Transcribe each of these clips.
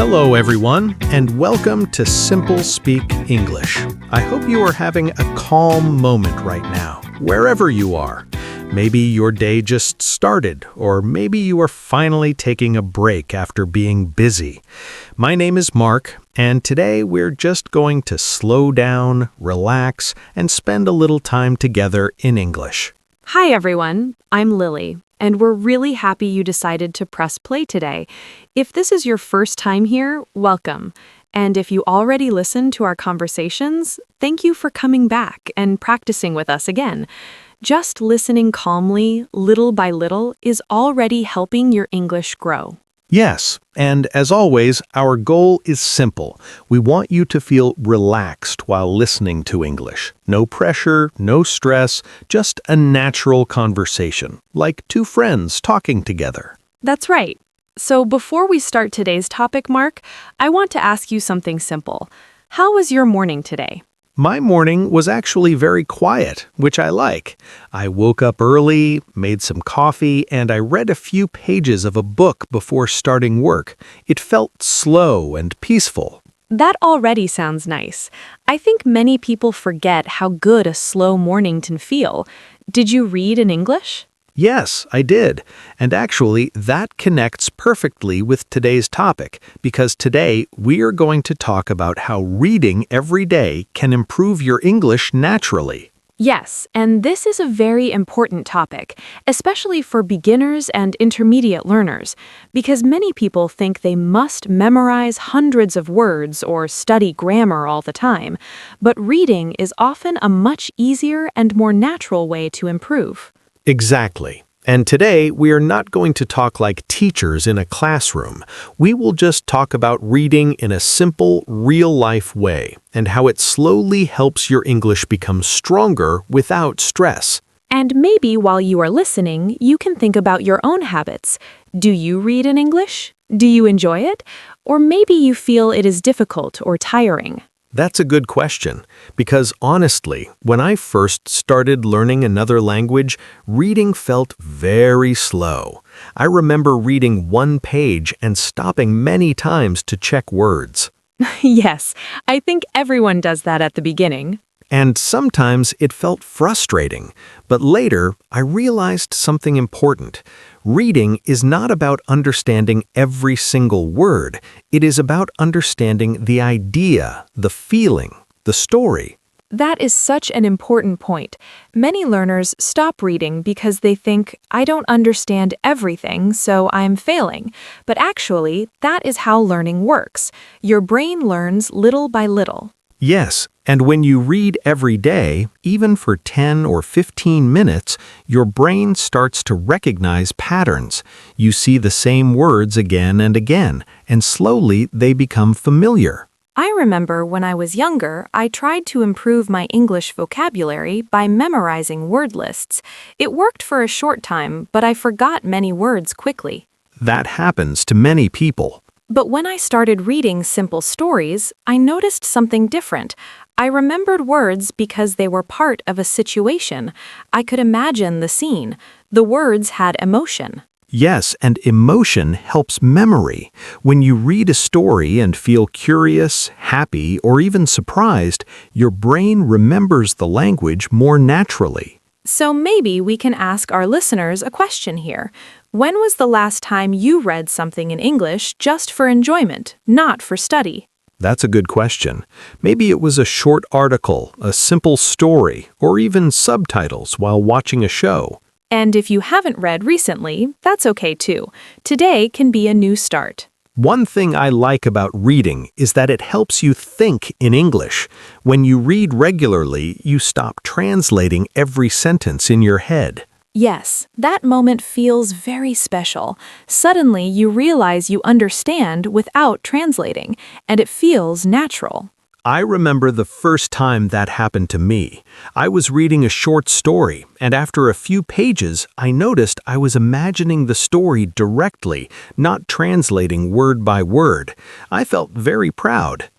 Hello, everyone, and welcome to SimpleSpeak English. I hope you are having a calm moment right now, wherever you are. Maybe your day just started, or maybe you are finally taking a break after being busy. My name is Mark, and today we're just going to slow down, relax, and spend a little time together in English. Hi everyone, I'm Lily, and we're really happy you decided to press play today. If this is your first time here, welcome. And if you already listened to our conversations, thank you for coming back and practicing with us again. Just listening calmly, little by little, is already helping your English grow. Yes, and as always, our goal is simple. We want you to feel relaxed while listening to English. No pressure, no stress, just a natural conversation, like two friends talking together. That's right. So before we start today's topic, Mark, I want to ask you something simple. How was your morning today? My morning was actually very quiet, which I like. I woke up early, made some coffee, and I read a few pages of a book before starting work. It felt slow and peaceful. That already sounds nice. I think many people forget how good a slow morning can feel. Did you read in English? Yes, I did. And actually, that connects perfectly with today's topic, because today we are going to talk about how reading every day can improve your English naturally. Yes, and this is a very important topic, especially for beginners and intermediate learners, because many people think they must memorize hundreds of words or study grammar all the time. But reading is often a much easier and more natural way to improve. Exactly. And today, we are not going to talk like teachers in a classroom. We will just talk about reading in a simple, real-life way and how it slowly helps your English become stronger without stress. And maybe while you are listening, you can think about your own habits. Do you read in English? Do you enjoy it? Or maybe you feel it is difficult or tiring. That's a good question, because honestly, when I first started learning another language, reading felt very slow. I remember reading one page and stopping many times to check words. Yes, I think everyone does that at the beginning. And sometimes it felt frustrating, but later I realized something important. Reading is not about understanding every single word. It is about understanding the idea, the feeling, the story. That is such an important point. Many learners stop reading because they think, I don't understand everything, so I'm failing. But actually, that is how learning works. Your brain learns little by little. Yes, and when you read every day, even for 10 or 15 minutes, your brain starts to recognize patterns. You see the same words again and again, and slowly they become familiar. I remember when I was younger, I tried to improve my English vocabulary by memorizing word lists. It worked for a short time, but I forgot many words quickly. That happens to many people. But when I started reading simple stories, I noticed something different. I remembered words because they were part of a situation. I could imagine the scene. The words had emotion. Yes, and emotion helps memory. When you read a story and feel curious, happy, or even surprised, your brain remembers the language more naturally. So maybe we can ask our listeners a question here. When was the last time you read something in English just for enjoyment, not for study? That's a good question. Maybe it was a short article, a simple story, or even subtitles while watching a show. And if you haven't read recently, that's okay too. Today can be a new start. One thing I like about reading is that it helps you think in English. When you read regularly, you stop translating every sentence in your head. Yes, that moment feels very special. Suddenly, you realize you understand without translating, and it feels natural. I remember the first time that happened to me. I was reading a short story, and after a few pages, I noticed I was imagining the story directly, not translating word by word. I felt very proud.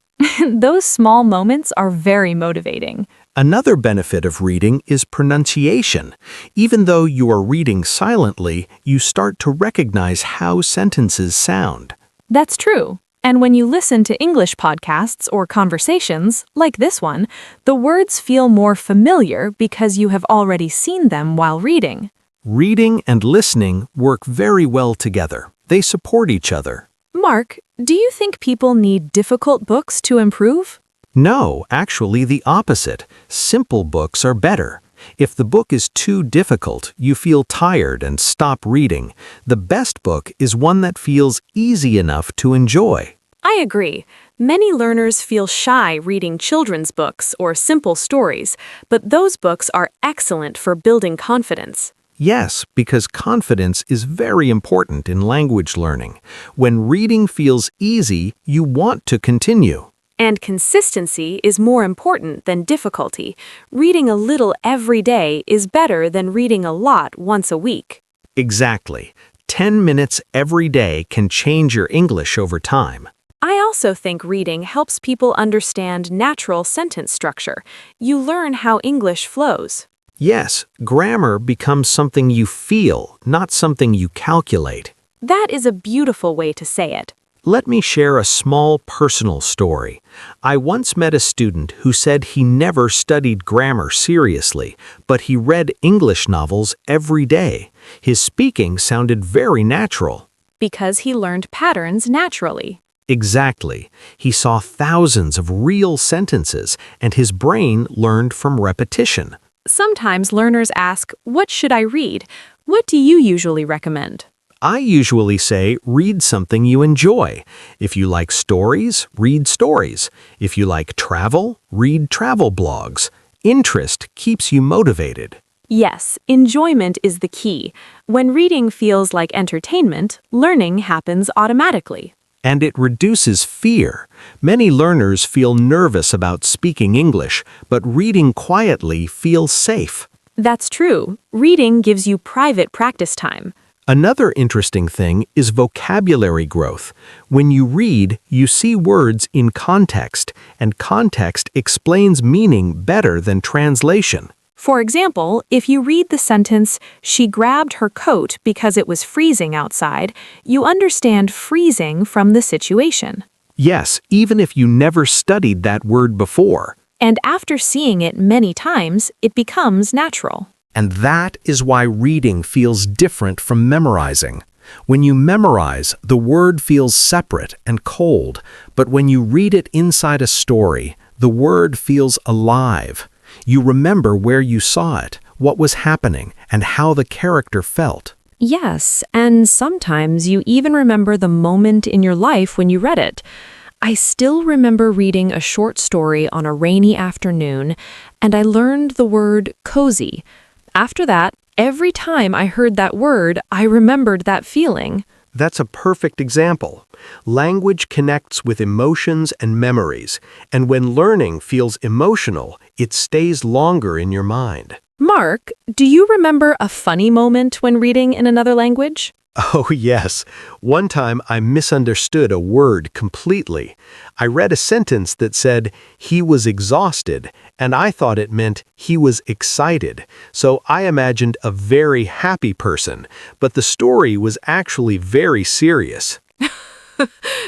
Those small moments are very motivating. Another benefit of reading is pronunciation. Even though you are reading silently, you start to recognize how sentences sound. That's true. And when you listen to English podcasts or conversations, like this one, the words feel more familiar because you have already seen them while reading. Reading and listening work very well together. They support each other. Mark, do you think people need difficult books to improve? No, actually the opposite. Simple books are better. If the book is too difficult, you feel tired and stop reading. The best book is one that feels easy enough to enjoy. I agree. Many learners feel shy reading children's books or simple stories, but those books are excellent for building confidence. Yes, because confidence is very important in language learning. When reading feels easy, you want to continue. And consistency is more important than difficulty. Reading a little every day is better than reading a lot once a week. Exactly. 10 minutes every day can change your English over time. I also think reading helps people understand natural sentence structure. You learn how English flows. Yes, grammar becomes something you feel, not something you calculate. That is a beautiful way to say it. Let me share a small personal story. I once met a student who said he never studied grammar seriously, but he read English novels every day. His speaking sounded very natural. Because he learned patterns naturally. Exactly. He saw thousands of real sentences, and his brain learned from repetition. Sometimes learners ask, "What should I read?" What do you usually recommend? I usually say, read something you enjoy. If you like stories, read stories. If you like travel, read travel blogs. Interest keeps you motivated. Yes, enjoyment is the key. When reading feels like entertainment, learning happens automatically. And it reduces fear. Many learners feel nervous about speaking English, but reading quietly feels safe. That's true. Reading gives you private practice time. Another interesting thing is vocabulary growth. When you read, you see words in context, and context explains meaning better than translation. For example, if you read the sentence, "She grabbed her coat because it was freezing outside," you understand freezing from the situation. Yes, even if you never studied that word before. And after seeing it many times, it becomes natural. And that is why reading feels different from memorizing. When you memorize, the word feels separate and cold, but when you read it inside a story, the word feels alive. You remember where you saw it, what was happening, and how the character felt. Yes, and sometimes you even remember the moment in your life when you read it. I still remember reading a short story on a rainy afternoon, and I learned the word cozy. After that, every time I heard that word, I remembered that feeling. That's a perfect example. Language connects with emotions and memories, and when learning feels emotional, it stays longer in your mind. Mark, do you remember a funny moment when reading in another language? Oh, yes. One time I misunderstood a word completely. I read a sentence that said, "He was exhausted," and I thought it meant he was excited. So I imagined a very happy person, but the story was actually very serious.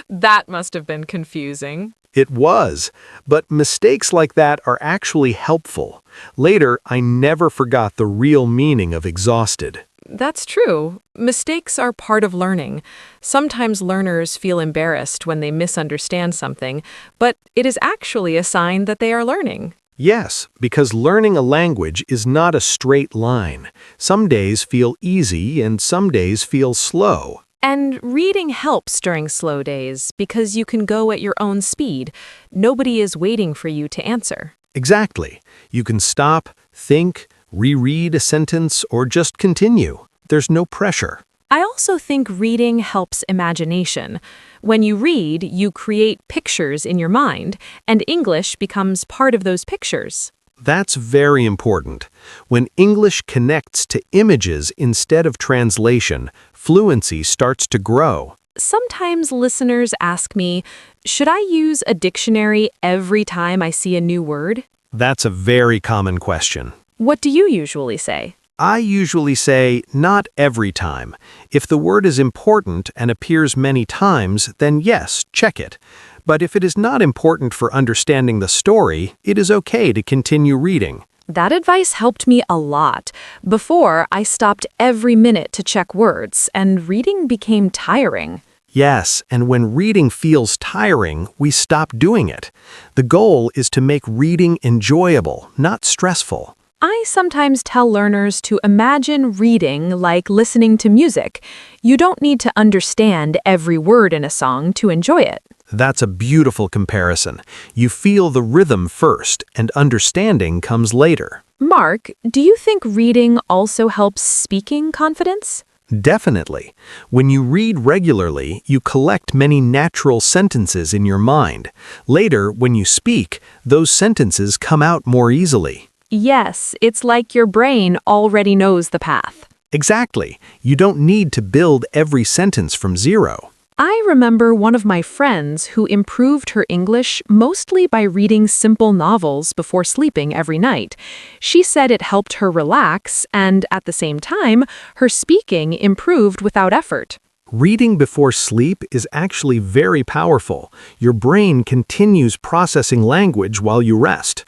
That must have been confusing. It was, but mistakes like that are actually helpful. Later, I never forgot the real meaning of exhausted. That's true. Mistakes are part of learning. Sometimes learners feel embarrassed when they misunderstand something, but it is actually a sign that they are learning. Yes, because learning a language is not a straight line. Some days feel easy and some days feel slow. And reading helps during slow days because you can go at your own speed. Nobody is waiting for you to answer. Exactly. You can stop, think, reread a sentence, or just continue. There's no pressure. I also think reading helps imagination. When you read, you create pictures in your mind, and English becomes part of those pictures. That's very important. When English connects to images instead of translation, fluency starts to grow. Sometimes listeners ask me, should I use a dictionary every time I see a new word? That's a very common question. What do you usually say? I usually say not every time. If the word is important and appears many times, then yes, check it. But if it is not important for understanding the story, it is okay to continue reading. That advice helped me a lot. Before, I stopped every minute to check words, and reading became tiring. Yes, and when reading feels tiring, we stop doing it. The goal is to make reading enjoyable, not stressful. I sometimes tell learners to imagine reading like listening to music. You don't need to understand every word in a song to enjoy it. That's a beautiful comparison. You feel the rhythm first, and understanding comes later. Mark, do you think reading also helps speaking confidence? Definitely. When you read regularly, you collect many natural sentences in your mind. Later, when you speak, those sentences come out more easily. Yes, it's like your brain already knows the path. Exactly. You don't need to build every sentence from zero. I remember one of my friends who improved her English mostly by reading simple novels before sleeping every night. She said it helped her relax, and at the same time, her speaking improved without effort. Reading before sleep is actually very powerful. Your brain continues processing language while you rest.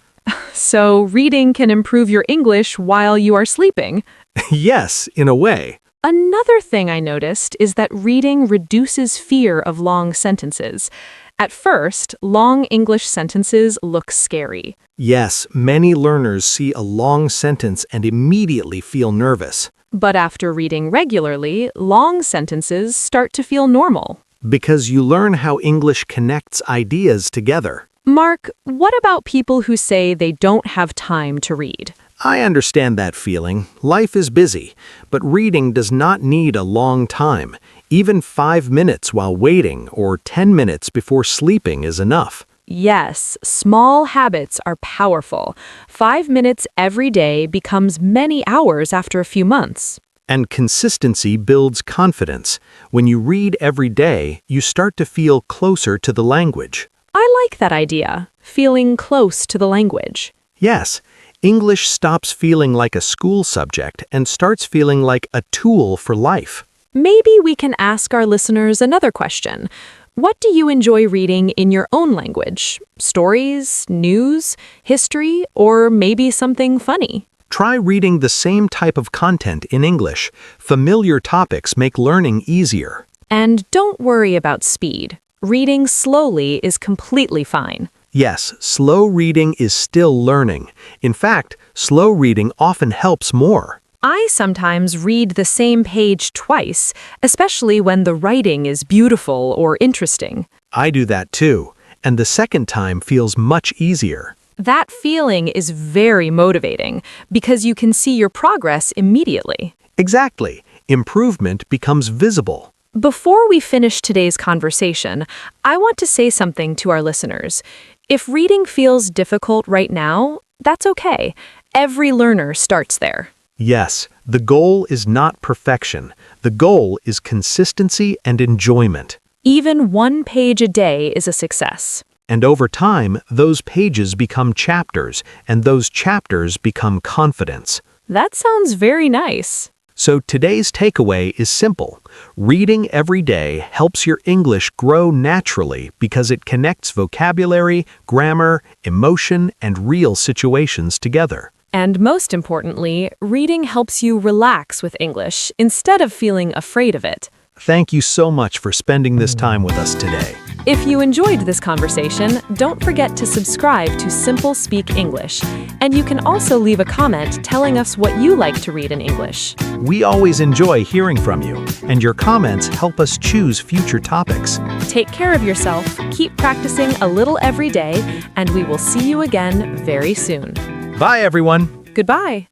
So, reading can improve your English while you are sleeping. Yes, in a way. Another thing I noticed is that reading reduces fear of long sentences. At first, long English sentences look scary. Yes, many learners see a long sentence and immediately feel nervous. But after reading regularly, long sentences start to feel normal. Because you learn how English connects ideas together. Mark, what about people who say they don't have time to read? I understand that feeling. Life is busy, but reading does not need a long time. Even 5 minutes while waiting or 10 minutes before sleeping is enough. Yes, small habits are powerful. 5 minutes every day becomes many hours after a few months. And consistency builds confidence. When you read every day, you start to feel closer to the language. I like that idea, feeling close to the language. Yes, English stops feeling like a school subject and starts feeling like a tool for life. Maybe we can ask our listeners another question. What do you enjoy reading in your own language? Stories, news, history, or maybe something funny? Try reading the same type of content in English. Familiar topics make learning easier. And don't worry about speed. Reading slowly is completely fine. Yes, slow reading is still learning. In fact, slow reading often helps more. I sometimes read the same page twice, especially when the writing is beautiful or interesting. I do that too, and the second time feels much easier. That feeling is very motivating because you can see your progress immediately. Exactly. Improvement becomes visible. Before we finish today's conversation, I want to say something to our listeners. If reading feels difficult right now, that's okay. Every learner starts there. Yes, the goal is not perfection. The goal is consistency and enjoyment. Even one page a day is a success. And over time, those pages become chapters, and those chapters become confidence. That sounds very nice. So today's takeaway is simple. Reading every day helps your English grow naturally because it connects vocabulary, grammar, emotion, and real situations together. And most importantly, reading helps you relax with English instead of feeling afraid of it. Thank you so much for spending this time with us today. If you enjoyed this conversation, don't forget to subscribe to SimpleSpeak English. And you can also leave a comment telling us what you like to read in English. We always enjoy hearing from you, and your comments help us choose future topics. Take care of yourself, keep practicing a little every day, and we will see you again very soon. Bye, everyone. Goodbye.